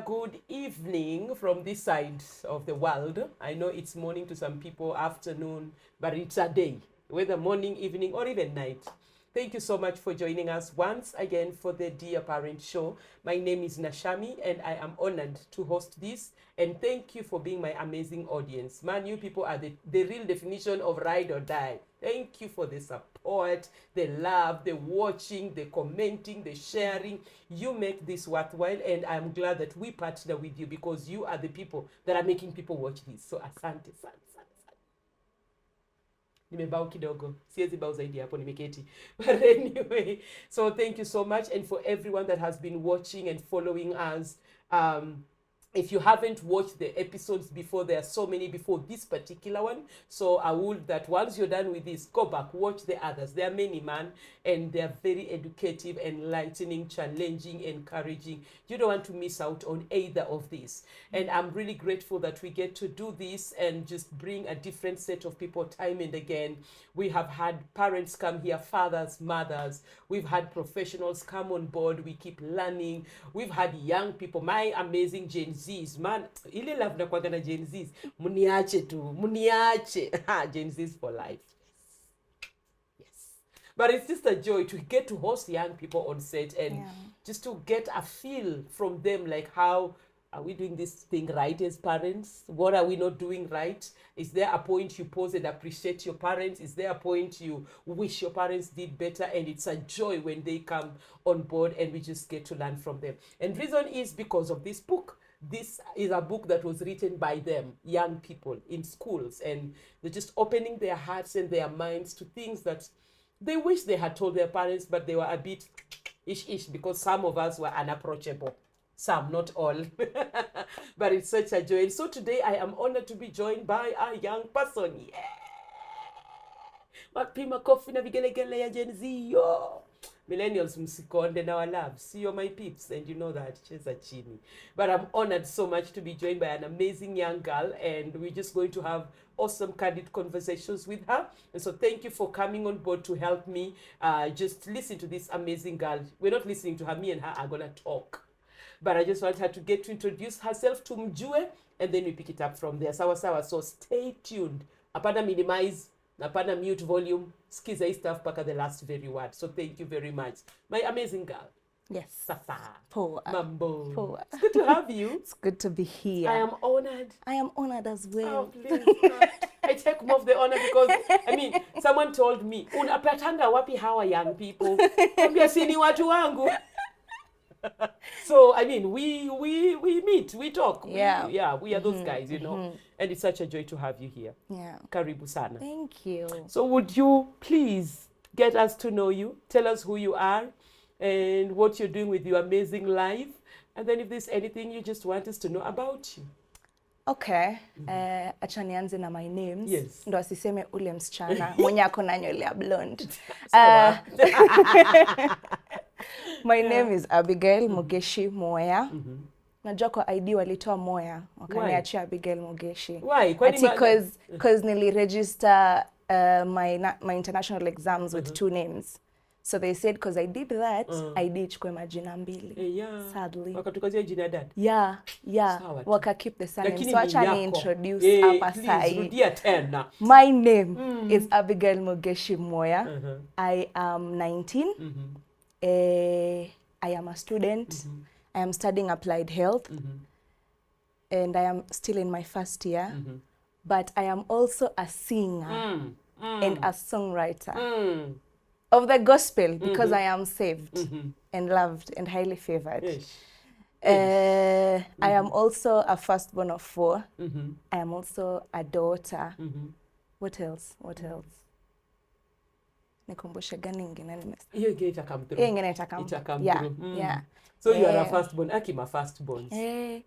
Good evening from this side of the world. I know it's morning to some people, afternoon, but it's a day, whether morning, evening, or even night. Thank you so much for joining us once again for the Dear Parent Show. My name is Nashami, and I am honored to host this. And thank you for being my amazing audience. Man, you people are the real definition of ride or die. Thank you for the support, the love, the watching, the commenting, the sharing. You make this worthwhile, and I'm glad that we partner with you because you are the people that are making people watch this. So asante sana. Nimebao kidogo, siwezi bao zaidi hapo, nimeketi. But anyway, so thank you so much, and for everyone that has been watching and following us. If you haven't watched the episodes before, there are so many before this particular one. So I would that once you're done with this, go back, watch the others. There are many, man, and they're very educative, enlightening, challenging, encouraging. You don't want to miss out on either of these. And I'm really grateful that we get to do this and just bring a different set of people time and again. We have had parents come here, fathers, mothers. We've had professionals come on board. We keep learning. We've had young people, my amazing Gen Zs, man, ile love na kwa na Gen Zs, muniache tu, muniache. Gen Zs for life. Yes. But it's just a joy to get to host young people on set and just to get a feel from them, like how are we doing this thing right as parents? What are we not doing right? Is there a point you pause and appreciate your parents? Is there a point you wish your parents did better? And it's a joy when they come on board and we just get to learn from them. And reason is because of this book. This is a book that was written by them, young people in schools, and they're just opening their hearts and their minds to things that they wish they had told their parents, but they were a bit ish because some of us were unapproachable. Some, not all. But it's such a joy. And so today I am honored to be joined by a young person. Yeah. Mapima coffee na vigelegele ya Gen Z. Yo. Millennials msikonde na walab. See you my peeps, and you know that. Cheza chini. But I'm honored so much to be joined by an amazing young girl, and we're just going to have awesome candid conversations with her. And so thank you for coming on board to help me just listen to this amazing girl. We're not listening to her, me and her are gonna talk. But I just want her to get to introduce herself to mjue, and then we pick it up from there. Sawa sawa. So stay tuned. Apana minimize, apana mute volume. Skiza hii stuff paka the last very word. So thank you very much. My amazing girl. Yes. Sasa. Poa. Mambo. Poa. It's good to have you. It's good to be here. I am honored. I am honored as well. Oh, please. I take more of the honor because, I mean, someone told me, unapatanga wapi hawa young people? Ambia sini watu wangu. So I mean, we meet, we talk. Yeah. We are those guys, you know. And it's such a joy to have you here. Yeah. Karibu sana. Thank you. So would you please get us to know you? Tell us who you are and what you're doing with your amazing life. And then if there's anything you just want us to know about you. Okay. Acha nianze na my names. Yes. Ndo asiseme ule msichana mwenye ako na nywele ya blonde. My name is Abigail Mugeshi Moya. Najua kwa ID walitoa Moya, wakaniachia Abigail Mugeshi. Why? Because nili register my international exams with two names. So they said because I did that, ID ichukue majina mbili. Sadly. Wakatukazia jina dad. Yeah. Waka keep the surname. So acha ni introduce hapa sai. Rudia tena. My name is Abigail Mugeshi Moya. I am 19. I am a student. I am studying applied health. And I am still in my first year. But I am also a singer and a songwriter of the gospel because I am saved and loved and highly favored. I am also a firstborn of 4. I am also a daughter. What else? nikumbushe gani ingine nimesahau. Hiyo ingine itakam through. Hiyo ingine itakam through. Yeah. So you are a firstborn. Akima firstborns.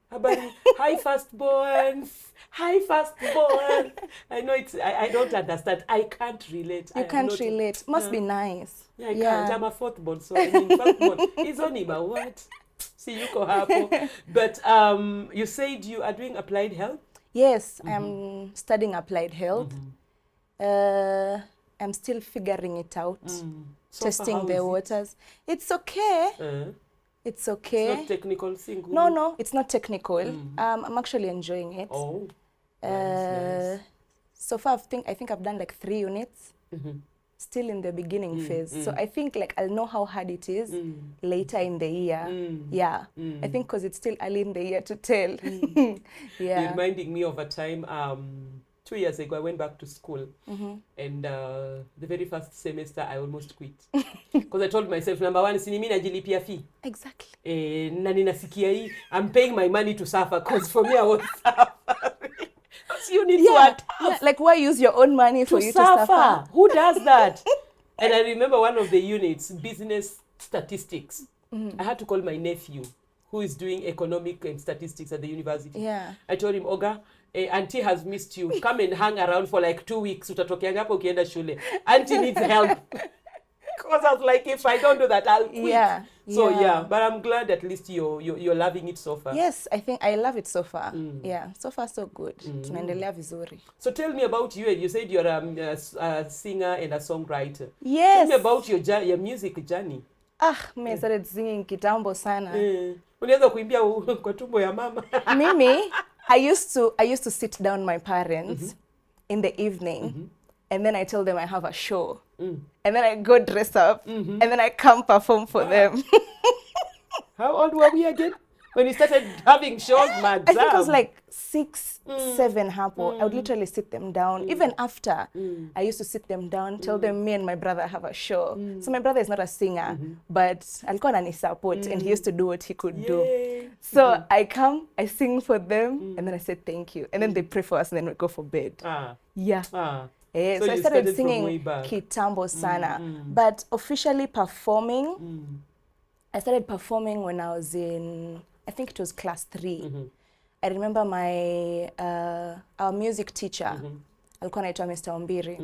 Habari. Hi firstborns. Hi firstborn. I know I don't understand. I can't relate. You can't relate. Must be nice. Yeah, I can't. I'm a fourthborn, so I mean firstborn. It's only my what? See, you go hapo. But you said you are doing applied health? Yes, I'm studying applied health. I'm still figuring it out. So testing the waters. It's okay. It's okay. It's not technical thing. No, it's not technical. I'm actually enjoying it. Oh, nice. So far, I think I've done like 3 units. Still in the beginning phase. So I think like I'll know how hard it is later in the year. Yeah. I think because it's still early in the year to tell. Yeah. You're reminding me of a time 2 years ago, I went back to school, and the very first semester, I almost quit. Because I told myself, number one, sinimi najilipia fee. Exactly. Na ninasikia hii, I'm paying my money to suffer, because for me, I was suffering. You need to like, why use your own money for you to suffer? Who does that? And I remember one of the units, business statistics. I had to call my nephew, who is doing economic and statistics at the university. Yeah. I told him, Oga, auntie has missed you. Come and hang around for like 2 weeks. Utatokeanga hapo ukienda shule. Auntie needs help. Because I was like, if I don't do that, I'll quit. So but I'm glad at least you're loving it so far. Yes, I think I love it so far. Yeah, so far so good. Tunaendelea vizuri. So tell me about you. You said you're a singer and a songwriter. Yes. Tell me about your music journey. Me started singing kitambo sana. Ulianza kuimbia kwa tumbo ya mama. Mimi, I used to sit down my parents in the evening, and then I tell them I have a show. And then I go dress up, and then I come perform for them. How old were we again when you started having shows, madam? I think I was like 6, 7 hapo. I would literally sit them down. Even after, I used to sit them down, tell them me and my brother have a show. So my brother is not a singer, but alikuwa ananisupport, and he used to do what he could do. So I come, I sing for them, and then I say thank you. And then they pray for us, and then we go for bed. Yeah. So I started singing kitambo sana. But officially performing, I started performing when I was in, I think it was class 3. I remember our music teacher, alikuwa anaitwa Mr. Ombiri.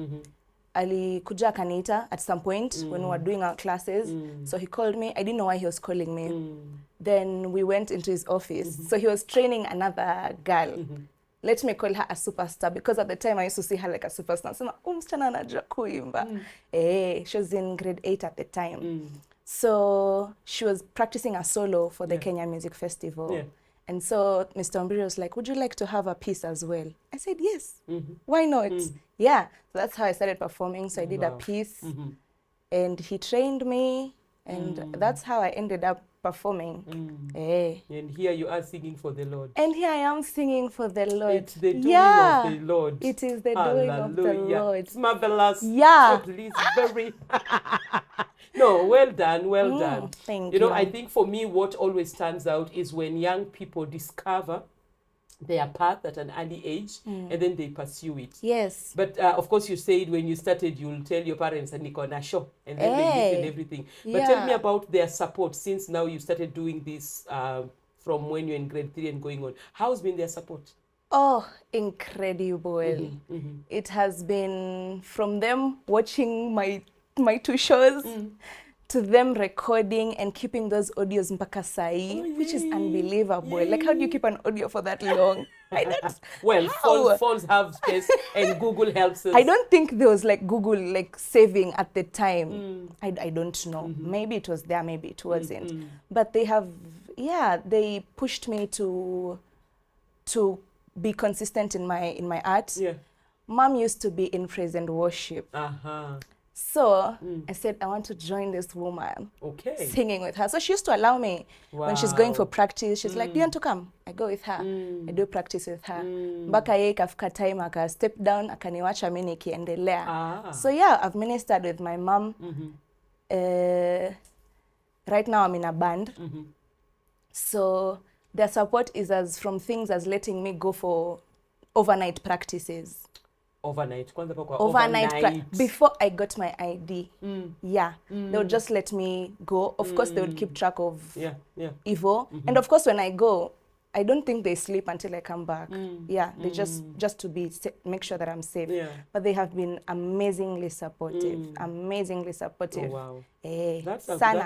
Alikuja akaniita at some point when we were doing our classes. So he called me. I didn't know why he was calling me. Then we went into his office. So he was training another girl. Let me call her a superstar, because at the time I used to see her like a superstar. So msichana anajua kuimba. She was in grade 8 at the time. So she was practicing a solo for the Kenya Music Festival. And so Mr. Ombiri was like, would you like to have a piece as well? I said, yes. Why not? Yeah. So that's how I started performing. So I did a piece, and he trained me, and that's how I ended up performing. And here you are singing for the Lord. And here I am singing for the Lord. It's the doing of the Lord. It is the doing of the Lord. It's marvelous. Yeah. Totally, very... No, well done, well done. Thank you. You know, I think for me, what always stands out is when young people discover their path at an early age, and then they pursue it. Yes. But of course, you said when you started, you'll tell your parents and Nico na show, and then they listen everything. But tell me about their support since now you started doing this from when you're in grade 3 and going on. How's been their support? Oh, incredible. It has been from them watching my 2 shows to them recording and keeping those audios mpaka sai, which is unbelievable. Like, how do you keep an audio for that long? Well, phones have space, and Google helps us. I don't think there was like Google like saving at the time. I don't know. Maybe it was there, maybe it wasn't. But they have, they pushed me to be consistent in my art. Mom used to be in praise and worship. So I said, I want to join this woman singing with her. So she used to allow me when she's going for practice. She's like, do you want to come? I go with her. I do practice with her. Mpaka yeye kafika time aka step down, akaniwacha mimi nikiendelea. So I've ministered with my mom. Right now I'm in a band. So their support is from things as letting me go for overnight practices. Overnight. Kwanza pa kwa overnight. Before I got my ID. Yeah. They would just let me go. Of course, they would keep track of Evo. And of course, when I go, I don't think they sleep until I come back. Yeah, they just to be make sure that I'm safe. Yeah. But they have been amazingly supportive. Amazingly supportive. Oh, wow. That's a win.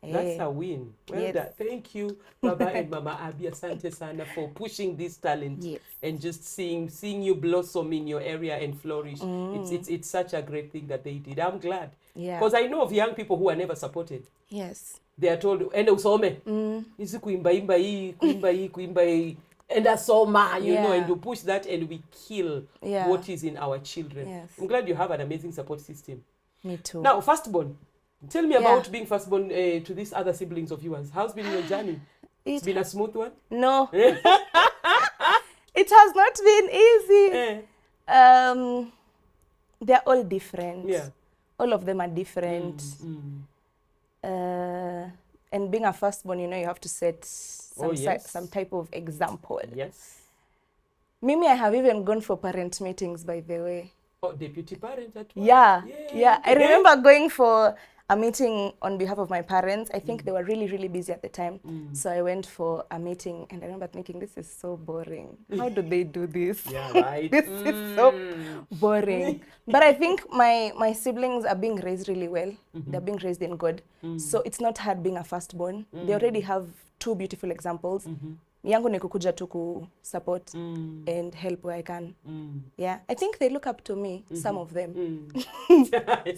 That's a win. Well done. Thank you, Baba and Mama Abi. Asante sana for pushing this talent and just seeing you blossom in your area and flourish. It's such a great thing that they did. I'm glad. Yeah. Because I know of young people who are never supported. Yes. They are told, ende usome. Isi kuimba hii. And asoma, you know, and you push that and we kill what is in our children. Yes. I'm glad you have an amazing support system. Me too. Now, firstborn. Tell me about being firstborn to these other siblings of yours. How's been your journey? It's been a smooth one? No. It has not been easy. They're all different. Yeah. All of them are different. And being a firstborn, you know, you have to set some type of example. Yes. Mimi, I have even gone for parent meetings, by the way. Oh, deputy parent at work? Yeah. I remember going for a meeting on behalf of my parents. I think they were really, really busy at the time. So I went for a meeting and I remember thinking, this is so boring. How do they do this? Yeah, right. This is so boring. But I think my siblings are being raised really well. They're being raised in God. So it's not hard being a firstborn. They already have two beautiful examples. Yangu ni kukuja tu ku support and help where I can. Yeah, I think they look up to me. Some of them.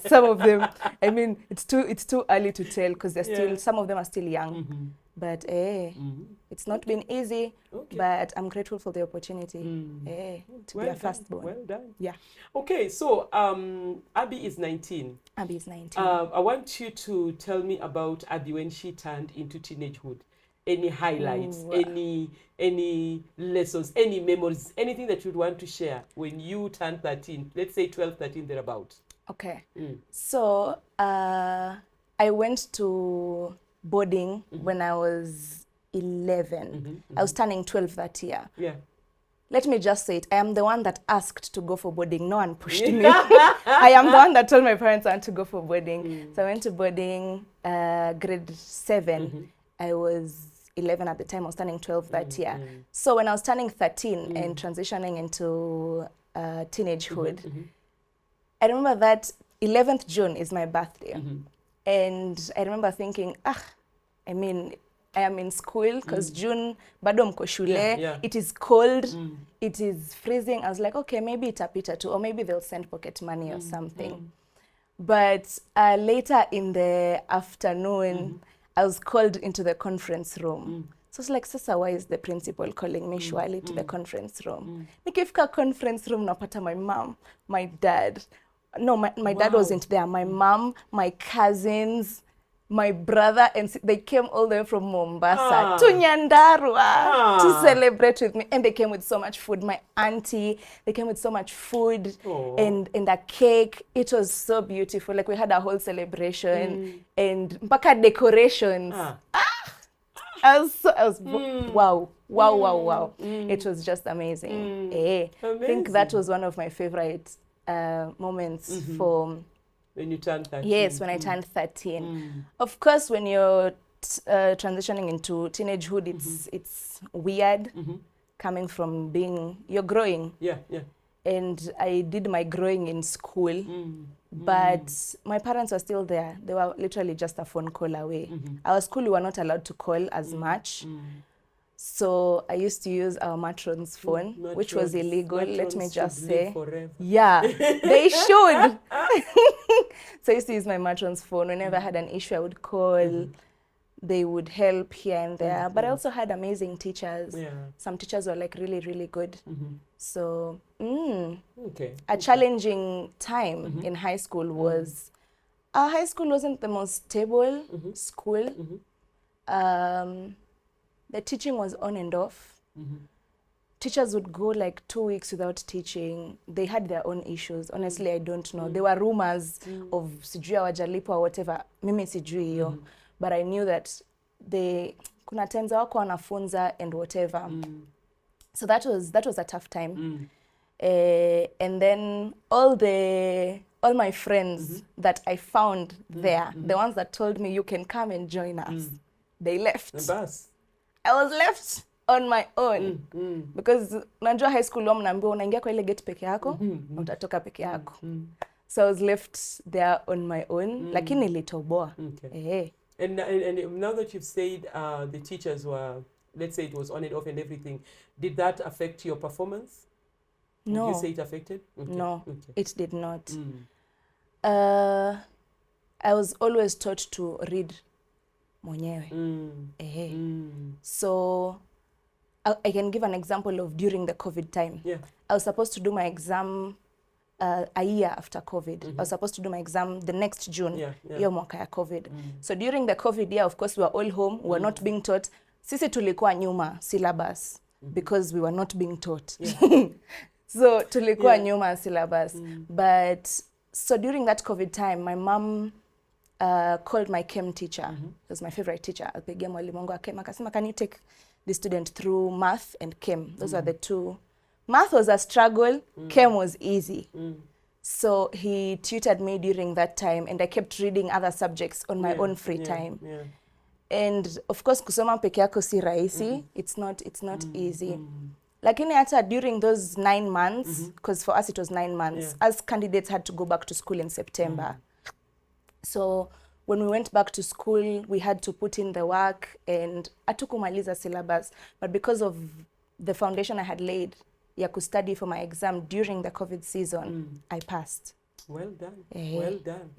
Some of them. I mean, it's too early to tell because they're still. Some of them are still young. But it's not been easy. But I'm grateful for the opportunity to be a firstborn. Well done. Yeah. Okay, so Abby is 19. Abby is 19. I want you to tell me about Abby when she turned into teenagehood. Any highlights, any lessons, any memories, anything that you'd want to share when you turned 13, let's say 12, 13, thereabout. Okay. So I went to boarding when I was 11. I was turning 12 that year. Yeah. Let me just say it. I am the one that asked to go for boarding. No one pushed me. I am the one that told my parents I want to go for boarding. So I went to boarding grade 7. I was 11 at the time. I was turning 12 that year. So when I was turning 13 and transitioning into teenagehood, I remember that 11th June is my birthday. And I remember thinking, I mean, I am in school because June, bado mko shule, it is cold, it is freezing. I was like, okay, maybe itapita too, or maybe they'll send pocket money or something. But later in the afternoon, I was called into the conference room. So it's like, sasa, why is the principal calling me surely to the conference room? Nikifika conference room, napata my mom, my dad. No, my dad wasn't there. My mom, my cousins, my brother, and they came all the way from Mombasa to Nyandarua to celebrate with me. And they came with so much food. My auntie, they came with so much food and a cake. It was so beautiful. Like we had a whole celebration and mpaka decorations. I was wow. It was just amazing. I think that was one of my favorite moments for when you turned 13. Yes, when I turned 13. Of course, when you're transitioning into teenagehood, it's weird coming from you're growing. Yeah. And I did my growing in school, but my parents were still there. They were literally just a phone call away. Our school, we were not allowed to call as much. So I used to use our matron's phone, which was illegal, let me just say. Yeah, they should. So I used to use my matron's phone. Whenever I had an issue, I would call. They would help here and there. But I also had amazing teachers. Some teachers were like really, really good. So a challenging time in high school was, our high school wasn't the most stable school. The teaching was on and off. Teachers would go like 2 weeks without teaching. They had their own issues. Honestly, I don't know. There were rumors of sijui hawajalipwa or whatever. Mimi sijui hiyo. But I knew that kuna times wako wanafunza and whatever. So that was a tough time. And then all my friends that I found there, the ones that told me you can come and join us, they left. The bus. I was left on my own because unajua high school wao mnaambiwa unaingia kwa ile gate peke yako, utatoka peke yako. So I was left there on my own, lakini nilitoboa. And now that you've said the teachers were, let's say it was on and off and everything, did that affect your performance? No. Would you say it affected? No, it did not. I was always taught to read mwenyewe. So I can give an example of during the COVID time. I was supposed to do my exam a year after COVID. I was supposed to do my exam the next June, hiyo mwaka ya COVID. So during the COVID year, of course, we were all home. We were not being taught. Sisi tulikuwa nyuma syllabus because we were not being taught. So tulikuwa nyuma syllabus. But so during that COVID time, my mom called my chem teacher. It was my favorite teacher. Abigail mwalimu wangu wa chem. Akasema, can you take the student through math and chem? Those are the two. Math was a struggle. Chem was easy. So he tutored me during that time, and I kept reading other subjects on my own free time. And of course, kusoma peke yako si rahisi. It's not easy. Lakini hata during those 9 months, because for us it was 9 months, as candidates had to go back to school in September. So when we went back to school, we had to put in the work, and hatukumaliza syllabus. But because of the foundation I had laid ya kustudy for my exam during the COVID season, I passed. Well done. Well done.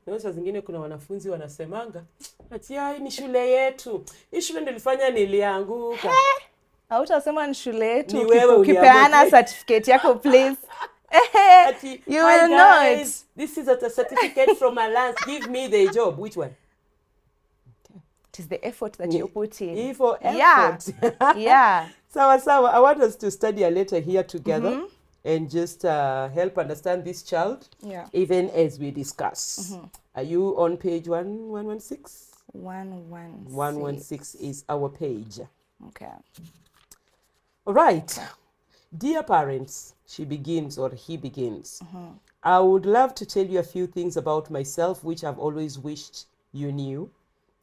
Na saa zingine kuna wanafunzi wanasemanga, ati hii ni shule yetu. Hii shule ndio ilifanya nilianguka. Hautasema ni shule yetu. Ni wewe ukipeana certificate yako please. You will not. This is a certificate from Alliance. Give me the job. Which one? It is the effort that you put in. Effort. Yeah. Sawa. I want us to study a letter here together and just help understand this child, even as we discuss. Are you on page 116? 116. 116 is our page. Okay. All right. Dear parents, she begins or he begins. I would love to tell you a few things about myself which I've always wished you knew.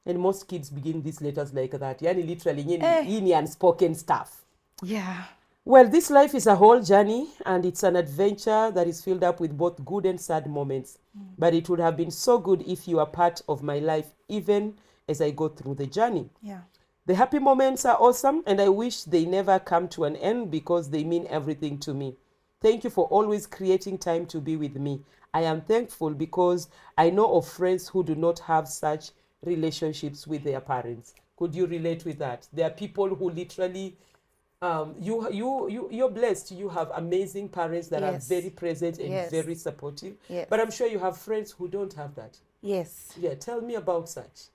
And most kids begin these letters like that. Yani literally, yini unspoken stuff. Yeah. Well, this life is a whole journey, and it's an adventure that is filled up with both good and sad moments. But it would have been so good if you are part of my life, even as I go through the journey. Yeah. The happy moments are awesome, and I wish they never come to an end because they mean everything to me. Thank you for always creating time to be with me. I am thankful because I know of friends who do not have such relationships with their parents. Could you relate with that? There are people who literally, you're blessed. You have amazing parents that are very present and very supportive. But I'm sure you have friends who don't have that. Yes. Yeah, tell me about such.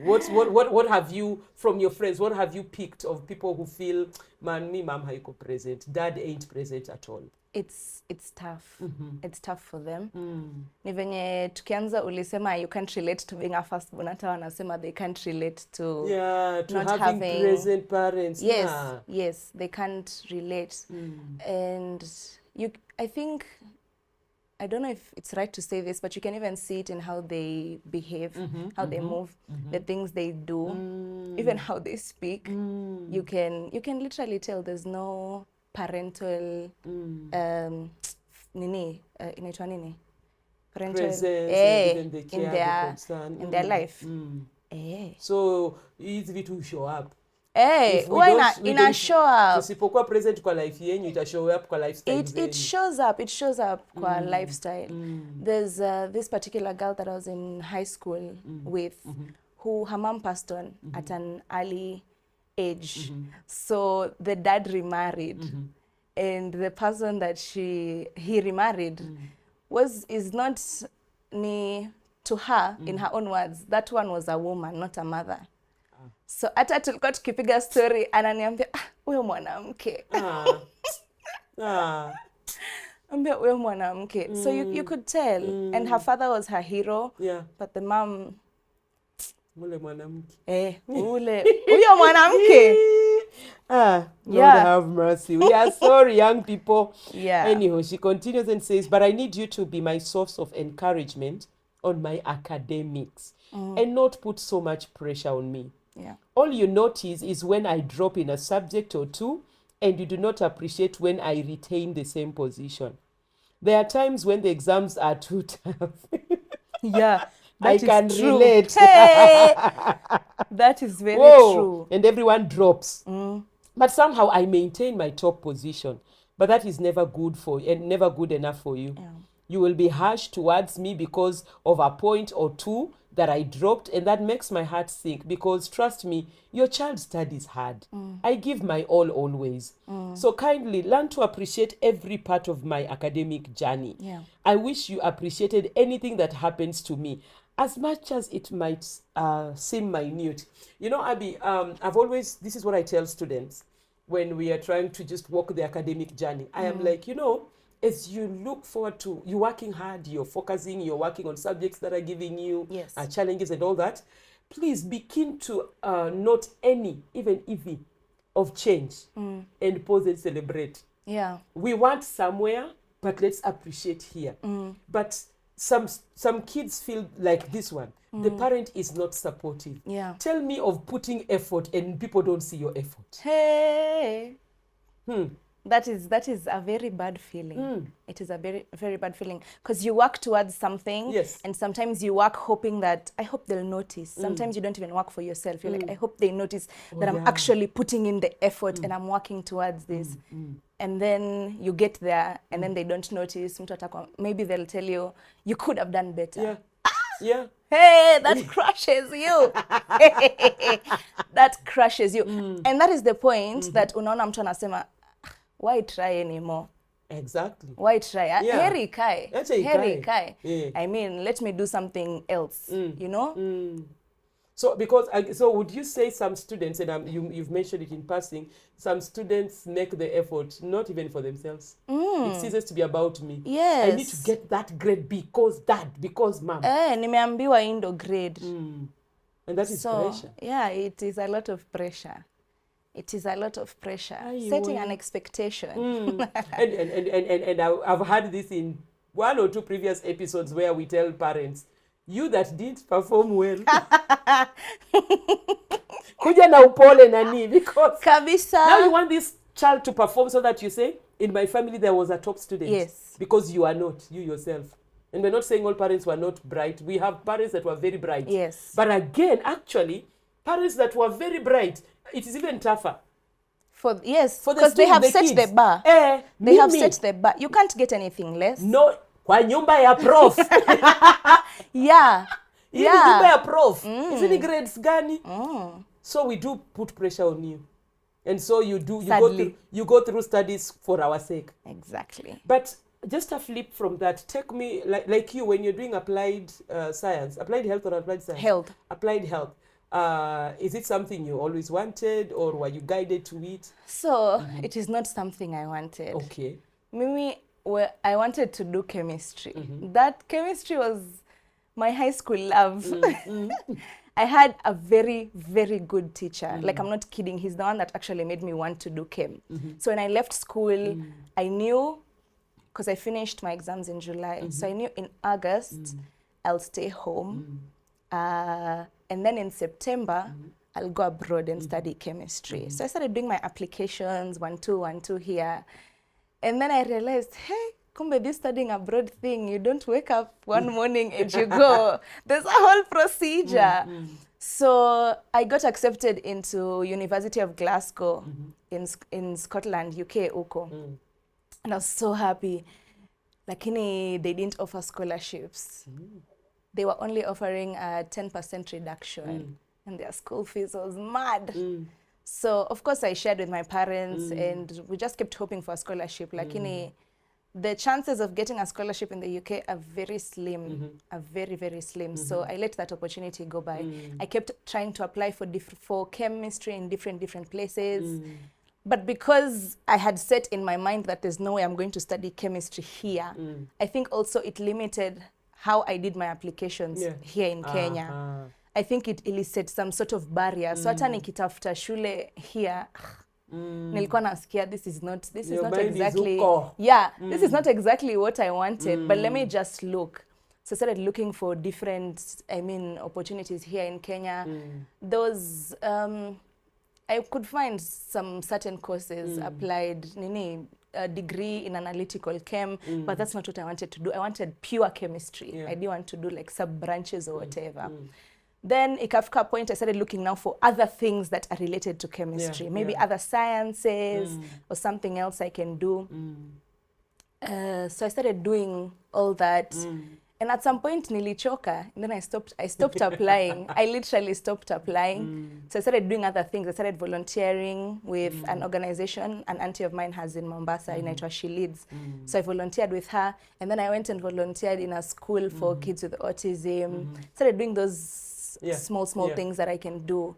What have you, from your friends, what have you picked of people who feel, man, me mom haiko present, dad ain't present at all? It's tough. It's tough for them. Ni venye tukianza ulisema you can't relate to being a firstborn, hata wanasema they can't relate to to not having present parents. Yes, they can't relate. And I think, I don't know if it's right to say this, but you can even see it in how they behave, how they move, the things they do, even how they speak. You can literally tell there's no parental inaitwa nini? Parental presence, in their life. So hizi vitu show up. Ina show up. Tusipokuwa present kwa life yenyu, ita show up kwa lifestyle. It shows up kwa lifestyle. There's this particular girl that I was in high school with, who her mom passed on at an early age. So the dad remarried, and the person that he remarried is not to her, in her own words, that one was a woman, not a mother. So hata tulikuwa tukipiga story, ananiambia huyo mwanamke. Ambia huyo mwanamke. So you could tell. And her father was her hero. But the mom, ule mwanamke. huyo mwanamke. Lord Yeah. have mercy. We are sorry, young people. Yeah. Anyhow, she continues and says, but I need you to be my source of encouragement on my academics and not put so much pressure on me. Yeah. All you notice is when I drop in a subject or two, and you do not appreciate when I retain the same position. There are times when the exams are too tough. Yeah. I That is can true. relate. Hey! That is very Whoa! true. And everyone drops. But somehow I maintain my top position. But that is never good for you and never good enough for you. Yeah. You will be harsh towards me because of a point or two that I dropped, and that makes my heart sink because trust me, your child studies hard. I give my all always. So kindly learn to appreciate every part of my academic journey. Yeah. I wish you appreciated anything that happens to me, as much as it might seem minute. You know, Abby, I've always, this is what I tell students when we are trying to just walk the academic journey. I am like, you know, as you look forward to, you're working hard, you're focusing, you're working on subjects that are giving you Yes. challenges and all that, please be keen to note any, even if of change and pause and celebrate. Yeah. We want somewhere, but let's appreciate here. But some kids feel like this one. The parent is not supportive. Yeah. Tell me of putting effort and people don't see your effort. Hey. That is a very bad feeling. It is a very, very bad feeling because you work towards something. Yes. And sometimes you work hoping that, I hope they'll notice. Sometimes you don't even work for yourself. You're like, I hope they notice that I'm actually putting in the effort and I'm working towards this. And then you get there and then they don't notice. Maybe they'll tell you, you could have done better. Yeah. Yeah. Hey, that crushes you. That crushes you. And that is the point that unaona mtu anasema, why try anymore? Exactly. Why try? Yeah. Heri ikae. Acha ikae. Heri ikae. Yeah. I mean, let me do something else, you know? So because so would you say some students, and you've mentioned it in passing, some students make the effort not even for themselves. It ceases to be about me. Yes. I need to get that grade because dad, because mom. Nimeambiwa indo grade. And that is So, pressure. yeah, it is a lot of pressure. It is a lot of pressure. Setting an expectation. And I've had this in 1 or 2 previous episodes where we tell parents, you that didn't perform well, kuja na upole nani, because Kabisa. now you want this child to perform so that you say, in my family there was a top student. Yes. Because you are not, you yourself. And we're not saying all parents were not bright. We have parents that were very bright. Yes. But again, actually, parents that were very bright, it is even tougher. Yes, For the because they have students, set kids. the bar. They have set the bar. You can't get anything less. No, kwa nyumba ya prof. Yeah. Hii ni nyumba Yeah. ya prof. Hizi ni grades gani? So we do put pressure on you. And so you go through studies for our sake. Exactly. But just a flip from that, take me, like you, when you're doing applied science, applied health or applied science? Health. Applied health. Is it something you always wanted or were you guided to it? So, it is not something I wanted. Okay. Mimi, I wanted to do chemistry. That chemistry was my high school love. I had a very, very good teacher. Like, I'm not kidding. He's the one that actually made me want to do chem. So when I left school, I knew, because I finished my exams in July, so I knew in August, I'll stay home. And then in September, I'll go abroad and study chemistry. So I started doing my applications, 1-2 here. And then I realized, hey, kumbe this studying abroad thing, you don't wake up one morning and you go. There's a whole procedure. So I got accepted into University of Glasgow in Scotland, UK, uko. And I was so happy. Lakini they didn't offer scholarships. They were only offering a 10% reduction. And their school fees was mad. So, of course, I shared with my parents and we just kept hoping for a scholarship. Lakini the chances of getting a scholarship in the UK are very slim, are very, very slim. So I let that opportunity go by. I kept trying to apply for chemistry in different places. But because I had set in my mind that there's no way I'm going to study chemistry here, I think also it limited how I did my applications here in Kenya. I think it elicited some sort of barrier. So hata nikitafuta shule here, Nilikuwa nasikia this is not Your mind is exactly uko. this is not exactly what I wanted, but let me just look. So I started looking for different, opportunities here in Kenya. Those I could find some certain courses, applied a degree in analytical chem, but that's not what I wanted to do. I wanted pure chemistry. Yeah. I didn't want to do like sub-branches or whatever. Then ikafika point I started looking now for other things that are related to chemistry, maybe other sciences or something else I can do. So I started doing all that. And at some point nilichoka, and then I stopped applying. I literally stopped applying. So I started doing other things. I started volunteering with an organization an auntie of mine has in Mombasa, inaitwa She Leads. So I volunteered with her, and then I went and volunteered in a school for kids with autism. Started doing those small things that I can do.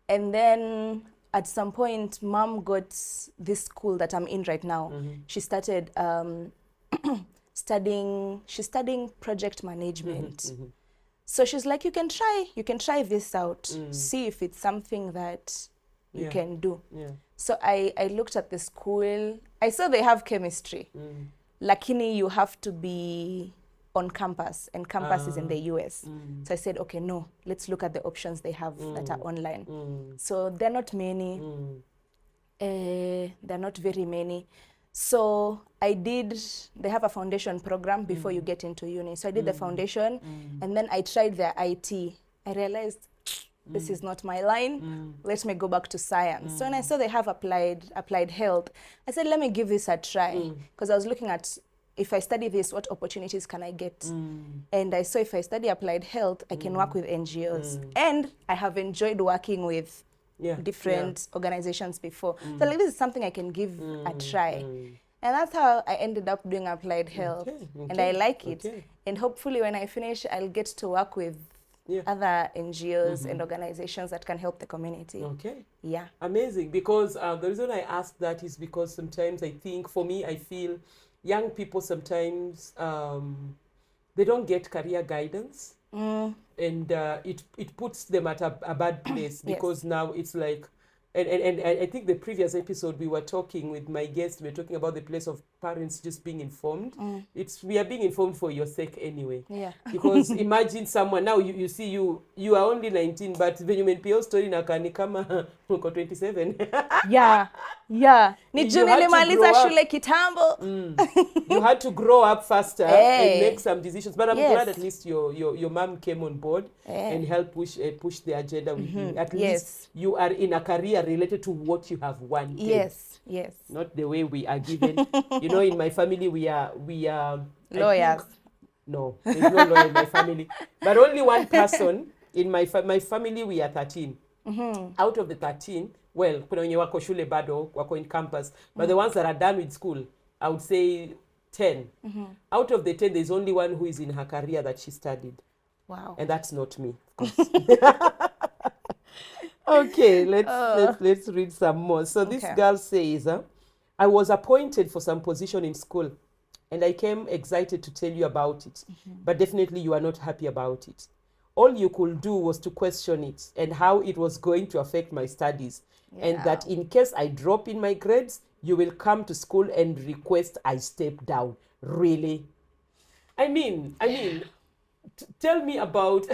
And then at some point, Mom got this school that I'm in right now. She started she's studying project management. So she's like, you can try this out, see if it's something that you can do. So I looked at the school. I saw they have chemistry. Lakini you have to be on campus, and campus is in the US. So I said, okay, no, let's look at the options they have that are online. So they're not many. They're not very many. So they have a foundation program before you get into uni. So I did the foundation, and then I tried their IT. I realized this is not my line. Let me go back to science. So when I saw they have applied health, I said, let me give this a try. Because I was looking at, if I study this, what opportunities can I get? And I saw if I study applied health, I can work with NGOs. And I have enjoyed working with different organizations before. So like, this is something I can give a try. And that's how I ended up doing applied health. And I like it. And hopefully when I finish, I'll get to work with other NGOs and organizations that can help the community. Yeah. Amazing. Because the reason I ask that is because sometimes I think, for me, I feel young people sometimes, they don't get career guidance. And it puts them at a bad place, because now it's like, and I think the previous episode we were talking with my guest, we were talking about the place of parents just being informed. We are being informed for your sake anyway. Because imagine someone now, you see you are only 19, but when you made PO story nakani kama uko 27. Nilimaliza shule kitambo. You had to grow up faster and make some decisions. But I'm glad at least your mom came on board and helped push the agenda with you. At least you are in a career related to what you have wanted. Yes. Not the way we are given. In my family we are lawyers. No, there's no lawyer in my family. But only one person in my family, we are 13. Out of the 13, well, kuna wenye wako shule bado, wako in campus, but the ones that are done with school, I would say 10. Out of the 10, there's only one who is in her career that she studied. Wow. And that's not me, of course. Okay, let's read some more. So this girl says, I was appointed for some position in school, and I came excited to tell you about it. But definitely you are not happy about it. All you could do was to question it and how it was going to affect my studies. And that in case I drop in my grades, you will come to school and request I step down. Really? I mean, tell me about,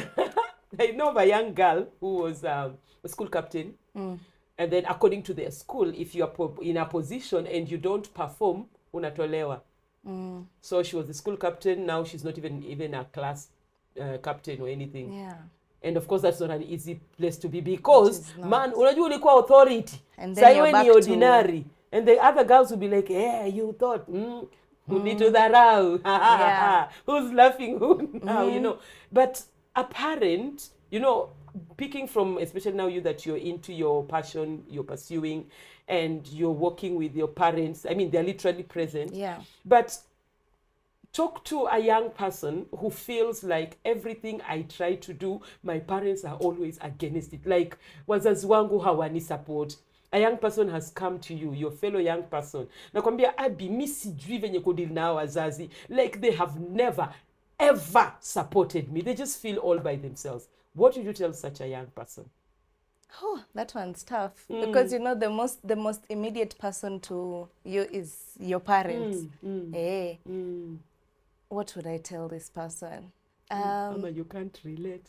I know of a young girl who was a school captain. And then according to their school, if you are in a position and you don't perform, unatolewa. So she was the school captain. Now she's not even a class captain or anything. And of course that's not an easy place to be, because man, unajua ulikuwa authority, sasa wewe ni ordinary, and the other girls will be like, you thought who need to dharau. Who's laughing who now, But a parent, picking from, especially now that you're into your passion, you're pursuing, and you're working with your parents. I mean, they're literally present. But talk to a young person who feels like everything I try to do, my parents are always against it. Like, wazazi wangu hawani support. A young person has come to you, your fellow young person. Nakwambia, Abi, mi sijui venye kudili na wazazi. Like, they have never, ever supported me. They just feel all by themselves. What would you tell such a young person? Oh, that one's tough because you know the most immediate person to you is your parents. Eh, what would I tell this person? Mama, you can't relate.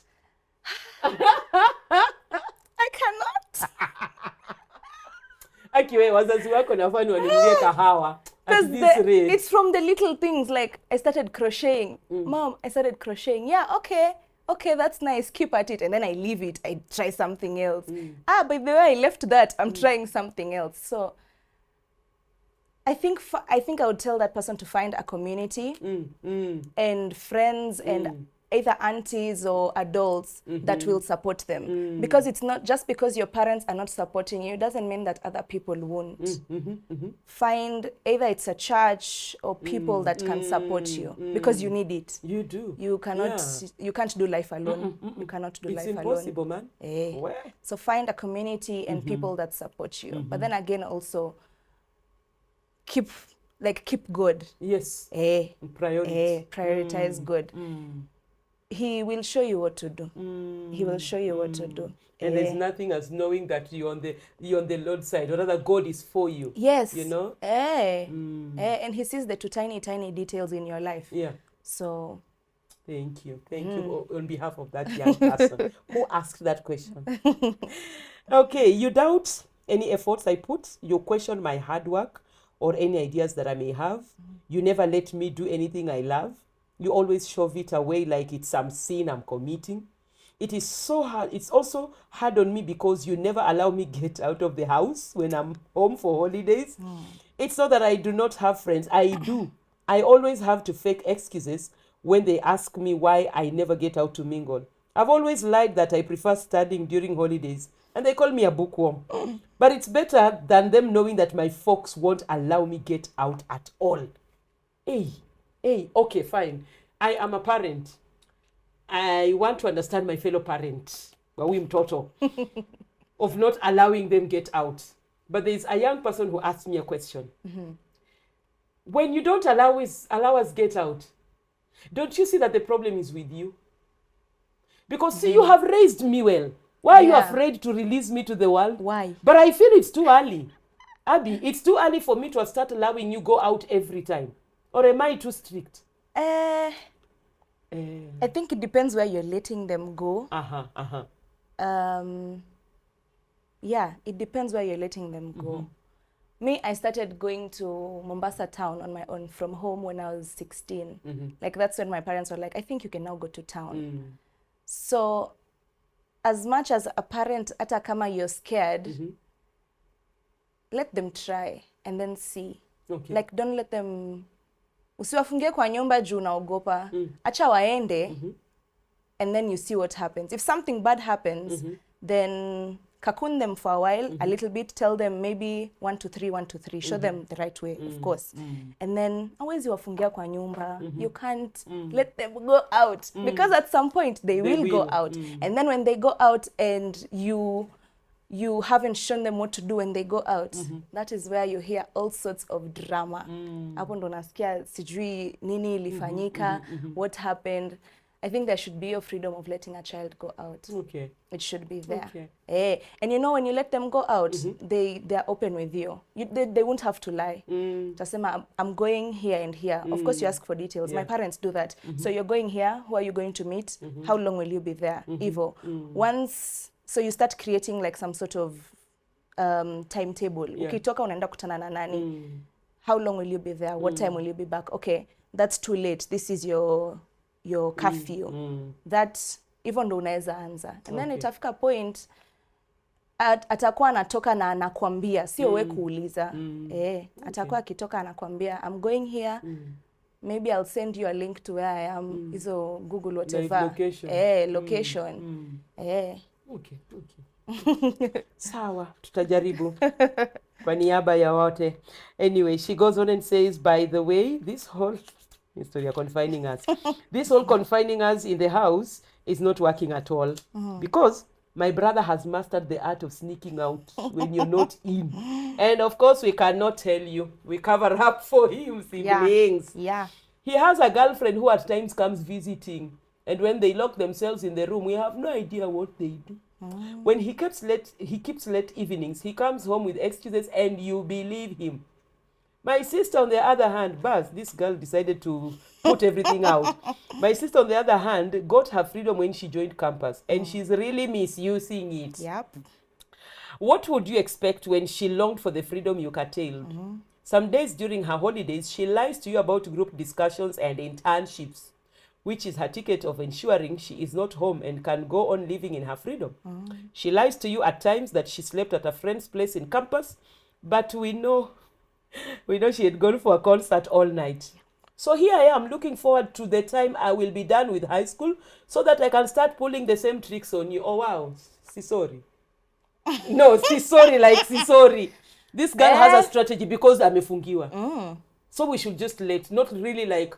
I cannot. Akiwe wazazi wako nafani wanunulie kahawa at Because this rate. it's from the little things, like I started crocheting. Mom, I started crocheting. Yeah, okay, that's nice. Keep at it. And then I leave it. I try something else. By the way, I left that. I'm trying something else. So I think I would tell that person to find a community and friends and either aunties or adults that will support them. Because it's not just because your parents are not supporting you, doesn't mean that other people won't. Find either it's a church or people that can support you because you need it. You do. You cannot. You can't do life alone. You cannot do life alone. It's impossible, man. So find a community and people that support you. But then again, also keep good. Yes. Prioritize good. He will show you what to do. He will show you what to do. And there's nothing as knowing that you're on the Lord's side, or rather God is for you. Yes. You know? And he sees the tiny details in your life. Yeah. So thank you on behalf of that young person who asked that question. Okay, you doubt any efforts I put. You question my hard work or any ideas that I may have. You never let me do anything I love. You always shove it away like it's some sin I'm committing. It is so hard. It's also hard on me because you never allow me get out of the house when I'm home for holidays. It's not that I do not have friends. I do. I always have to fake excuses when they ask me why I never get out to mingle. I've always lied that I prefer studying during holidays, and they call me a bookworm. But it's better than them knowing that my folks won't allow me get out at all. Hey, okay, fine. I am a parent. I want to understand my fellow parent, of not allowing them get out. But there's a young person who asked me a question. When you don't allow us get out, don't you see that the problem is with you? Because see, you have raised me well. Why are you afraid to release me to the world? Why? But I feel it's too early. Abby, it's too early for me to start allowing you go out every time. Or am I too strict? I think it depends where you're letting them go. Yeah, it depends where you're letting them go. Me, I started going to Mombasa town on my own from home when I was 16. Like that's when my parents were like, I think you can now go to town. So as much as a parent, ata kama you're scared, let them try and then see. Okay. Like don't let them, usiwafungie kwa nyumba juu unaogopa. Acha waende and then you see what happens. If something bad happens, then cocoon them for a while, a little bit, tell them maybe 1 2 3, 1 2 3, show them the right way, of course. And then always wafungia kwa nyumba. You can't let them go out because at some point they will go out. And then when they go out and you haven't shown them what to do when they go out, that is where you hear all sorts of drama. Hapo ndo nasikia sijui nini ilifanyika, what happened. I think there should be a freedom of letting a child go out. Okay. It should be there. Okay. And you know, when you let them go out, they're open with you. They won't have to lie. Tasema, I'm going here and here. Of course, you ask for details. My parents do that. So you're going here. Who are you going to meet? How long will you be there? Evo. So you start creating like some sort of timetable. Ukitoka unaenda kutana na nani? How long will you be there? What time will you be back? Okay, that's too late. This is your curfew. That even ndo unaweza anza. And then itafika point atakuwa anatoka na anakuambia, sio wewe kuuliza. Atakuwa akitoka anakuambia, I'm going here. Maybe I'll send you a link to where I am. Izo Google whatever. Like location. Location. Okay. Sawa, tutajaribu. Kwa niaba ya wote. Anyway, she goes on and says, by the way, this whole history of confining us. This whole confining us in the house is not working at all. Because my brother has mastered the art of sneaking out when you're not in. And of course, we cannot tell you. We cover up for him, siblings. Yeah. He has a girlfriend who at times comes visiting. And when they lock themselves in the room, we have no idea what they do. When he keeps late evenings, he comes home with excuses and you believe him. My sister, on the other hand, this girl decided to put everything out. My sister, on the other hand, got her freedom when she joined campus, and she's really misusing it. Yep. What would you expect when she longed for the freedom you curtailed? Some days during her holidays, she lies to you about group discussions and internships, which is her ticket of ensuring she is not home and can go on living in her freedom. She lies to you at times that she slept at a friend's place in campus, but we know she had gone for a concert all night. So here I am looking forward to the time I will be done with high school so that I can start pulling the same tricks on you. Oh wow, sorry. No, sorry. This girl has a strategy because amefungiwa. So we should just not really like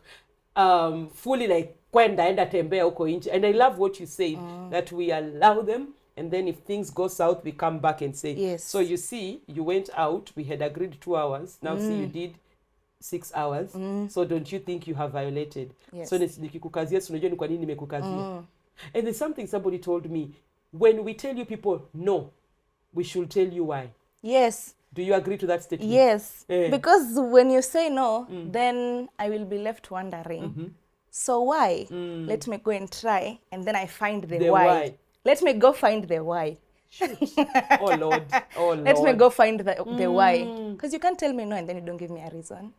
fully like kwenda enda tembea huko nje. And I love what you said, that we allow them, and then if things go south, we come back and say, yes. So you see, you went out, we had agreed 2 hours, now see you did 6 hours, so don't you think you have violated? Yes. So nikikukazia, so unajua ni kwa nini nimekukazia. And there's something somebody told me, when we tell you people no, we should tell you why. Yes. Do you agree to that statement? Yes. Because when you say no, then I will be left wondering. So why? Let me go and try, and then I find the why. Let me go find the why. Oh Lord. Let me go find the why. Because you can't tell me no and then you don't give me a reason.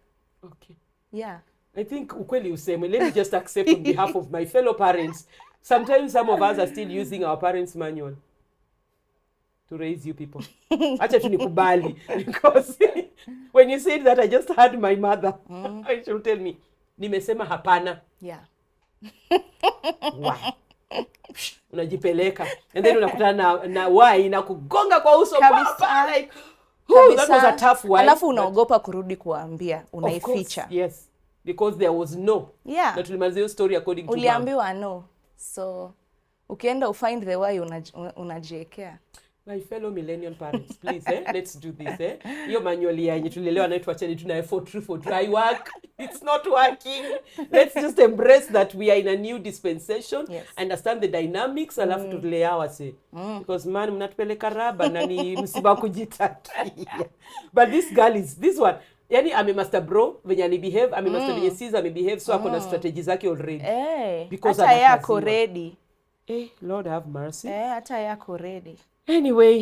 Okay. Yeah. I think ukweli useme, let me just accept on behalf of my fellow parents. Sometimes some of us are still using our parents' manual to raise you people. Acha tu nikubali. Because when you said that, I just heard my mother. She will tell me, nimesema hapana. Yeah. Why? Unajipeleka. And then unakutana na why na kugonga kwa uso papa. Like, that was a tough why. Alafu unaogopa kurudi kuambia, unaificha. Yes. Because there was no. Yeah. Na tulimalizia hiyo story according to uliambiwa no. So ukienda ufind the why unajiekea. My fellow millennial parents, please, let's do this. Hiyo manual yenye tulelewa na tuacheni tuna for try work. It's not working. Let's just embrace that we are in a new dispensation. Yes. Understand the dynamics, alafu tulea wase. Because man, mnatupeleka raba na ni msiba kujitakia. But this one, yani amemaster bro venye alibehave, amemaster venye Caesar amebehave, so akona strategies zake already. Because hata yako ready. Lord have mercy. Hata yako ready. Anyway,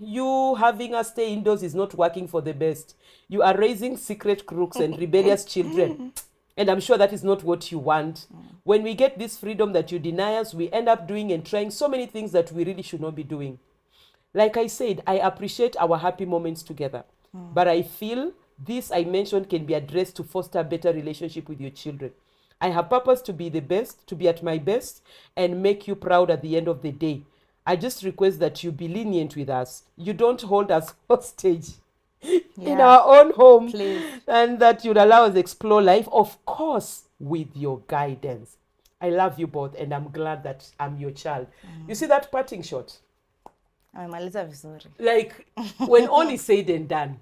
you having us stay indoors is not working for the best. You are raising secret crooks and rebellious children. And I'm sure that is not what you want. When we get this freedom that you deny us, we end up doing and trying so many things that we really should not be doing. Like I said, I appreciate our happy moments together. But I feel this I mentioned can be addressed to foster a better relationship with your children. I have purpose to be the best, to be at my best, and make you proud at the end of the day. I just request that you be lenient with us. You don't hold us hostage in our own home. Please. And that you'd allow us to explore life, of course, with your guidance. I love you both, and I'm glad that I'm your child. You see that parting shot? Amemaliza vizuri. Like, when all is said and done,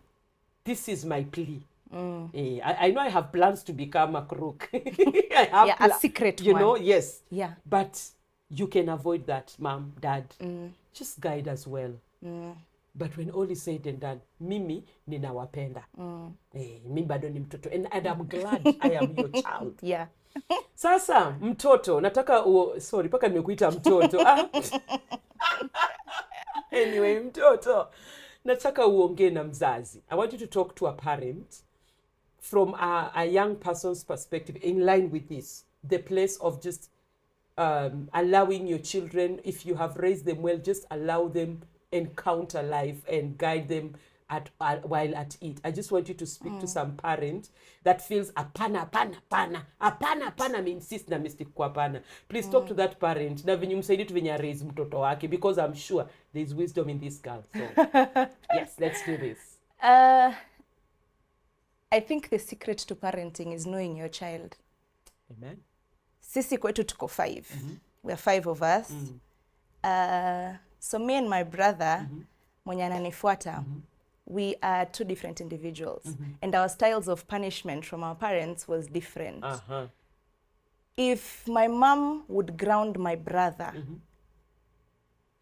this is my plea. I know I have plans to become a crook. I have a secret one. Know, yes. Yeah. But you can avoid that, mom, dad. Just guide us well. But when all is said and done, mimi ninawapenda. Mimi bado ni mtoto. And I'm glad I am your child. Yeah. Sasa, mtoto. Nataka sorry, paka nimekuita mtoto. Anyway, mtoto. Nataka uongee na mzazi. I want you to talk to a parent from a young person's perspective in line with this. The place of just allowing your children, if you have raised them well, just allow them encounter life and guide them while at it. I just want you to speak to some parent that feels apana means na mystic kwa apana. Please talk to that parent na venye msaidie tu venye raise mtoto wake, because I'm sure there's wisdom in this girl. So yes, let's do this. I think the secret to parenting is knowing your child. Amen. Sisi kwetu tuko 5. We are 5 of us. So me and my brother, mwenye ananifuata, we are 2 different individuals. And our styles of punishment from our parents was different. If my mom would ground my brother,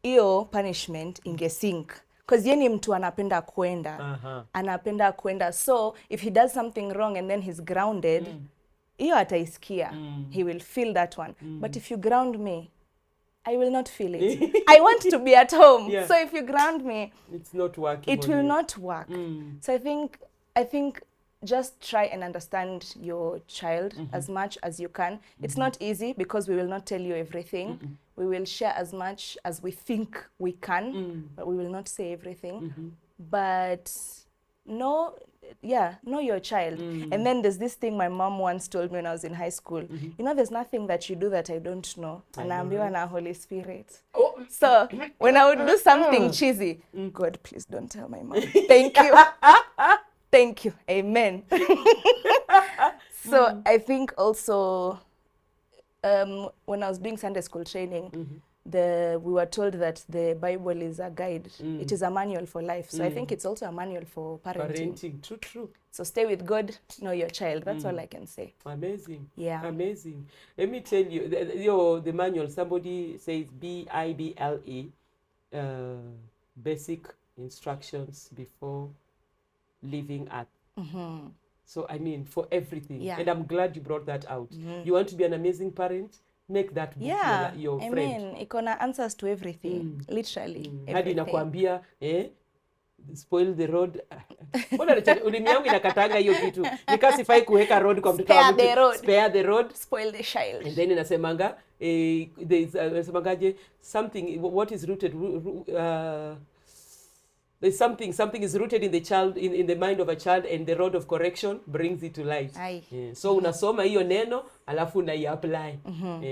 hiyo punishment ingesink, because ye ni mtu anapenda kwenda, so if he does something wrong and then he's grounded, hiyo ataisikia, he will feel that one. But if you ground me, I will not feel it. I want to be at home. So if you ground me, it's not working. It will not work. So I think just try and understand your child as much as you can. It's not easy because we will not tell you everything. We will share as much as we think we can, but we will not say everything. But know your child. And then there's this thing my mom once told me when I was in high school. You know, there's nothing that you do that I don't know. And I'm na Holy Spirit. So when I would do something cheesy, God, please don't tell my mom. Thank you. Thank you. Amen. So I think also when I was doing Sunday school training, we were told that the Bible is a guide. It is a manual for life. So I think it's also a manual for parenting. True. So stay with God, know your child. That's all I can say. Amazing. Yeah. Amazing. Let me tell you, the manual, somebody says BIBLE, basic instructions before leaving Earth. So I mean, for everything. Yeah. And I'm glad you brought that out. You want to be an amazing parent? Make that book your friend. I mean, ikona answers to everything, literally. Hadi nakwambia, spoil the road. Mbona ulimi yangu inakatanga hiyo kitu. Nikasifai kuweka road kwa mtoto wa mtu. Spare the road. Spoil the child. And then inasemanga, inasemangaje, something, what is rooted, there's something is rooted in the child, in the mind of a child, and the rod of correction brings it to light. So unasoma hiyo neno alafu unai-apply.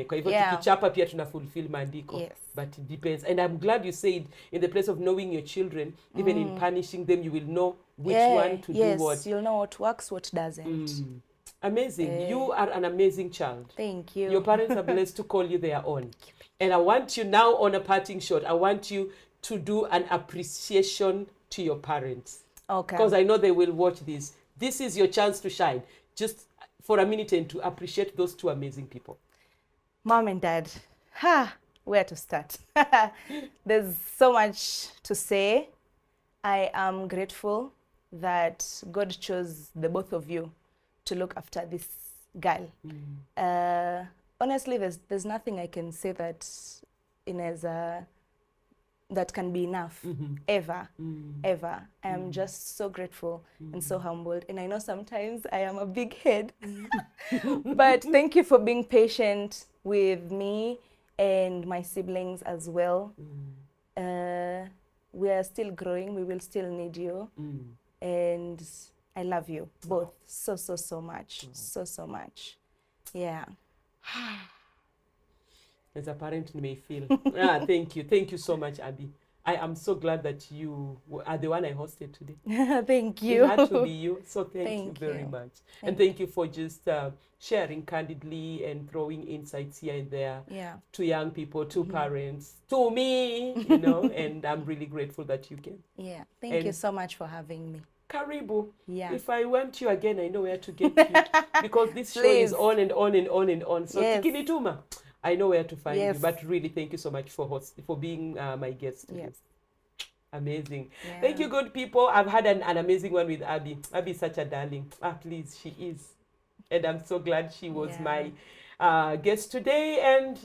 Kwa hivyo tukichapa pia tuna fulfill maandiko. But it depends. And I'm glad you said, in the place of knowing your children, even in punishing them, you will know which one to do what. Yes, you'll know what works, what doesn't. Amazing. You are an amazing child. Thank you. Your parents are blessed to call you their own. And I want you now, on a parting shot, I want you to do an appreciation to your parents. Okay. Because I know they will watch this. This is your chance to shine. Just for a minute and to appreciate those two amazing people. Mom and Dad. Where to start? There's so much to say. I am grateful that God chose the both of you to look after this girl. Honestly, there's nothing I can say that that can be enough, ever. I am just so grateful and so humbled. And I know sometimes I am a big head, but thank you for being patient with me and my siblings as well. We are still growing. We will still need you. And I love you both so much. So much. Yeah. As a parent, you may feel. Thank you. Thank you so much, Abby. I am so glad that you are the one I hosted today. Thank you. It had to be you. So thank you very much. And thank you for just sharing candidly and throwing insights here and there to young people, to parents, to me, you know, and I'm really grateful that you came. Yeah. Thank you so much for having me. Karibu. Yeah. If I want you again, I know where to get you. Because this show is on and on and on and on. So Tikinituma. I know where to find you, but really thank you so much for being my guest today. Amazing. Yeah. Thank you, good people. I've had an amazing one with Abby. Abby is such a darling. Please, she is. And I'm so glad she was my guest today. And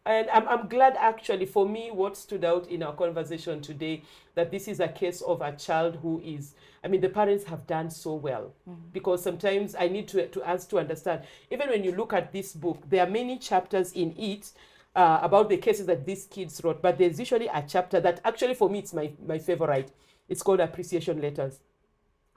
and I'm glad actually, for me, what stood out in our conversation today, that this is a case of a child who is, I mean, the parents have done so well. Because sometimes I need to ask to understand, even when you look at this book, there are many chapters in it about the cases that these kids wrote, but there's usually a chapter that actually for me, it's my favorite. It's called Appreciation Letters,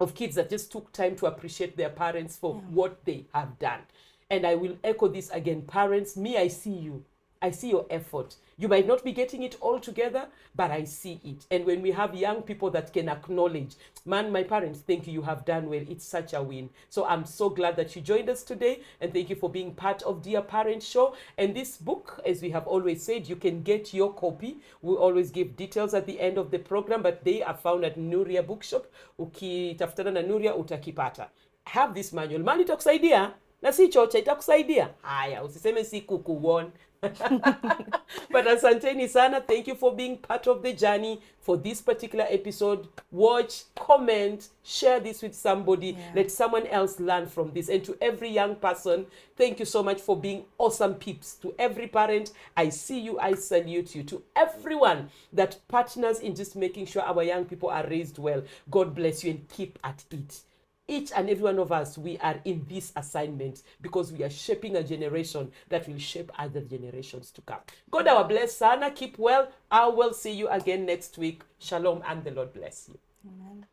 of kids that just took time to appreciate their parents for what they have done. And I will echo this again. Parents, I see you. I see your effort. You might not be getting it all together, but I see it. And when we have young people that can acknowledge, man, my parents, thank you, you have done well. It's such a win. So I'm so glad that you joined us today. And thank you for being part of Dear Parent Show. And this book, as we have always said, you can get your copy. We always give details at the end of the program, but they are found at Nuria Bookshop. Ukitafutana na Nuria, utakipata. Have this manual. Mali itakusaidia. Na si chocha itakusaidia. Haya, usiseme si kukuwon. But asanteni sana, thank you for being part of the journey for this particular episode. Watch, comment, share this with somebody. Yeah. Let someone else learn from this. And to every young person, thank you so much for being awesome peeps. To every parent, I see you, I salute you. To everyone that partners in just making sure our young people are raised well, God bless you and keep at it. Each and every one of us, we are in this assignment because we are shaping a generation that will shape other generations to come. God our bless sana. Keep well. I will see you again next week. Shalom and the Lord bless you. Amen.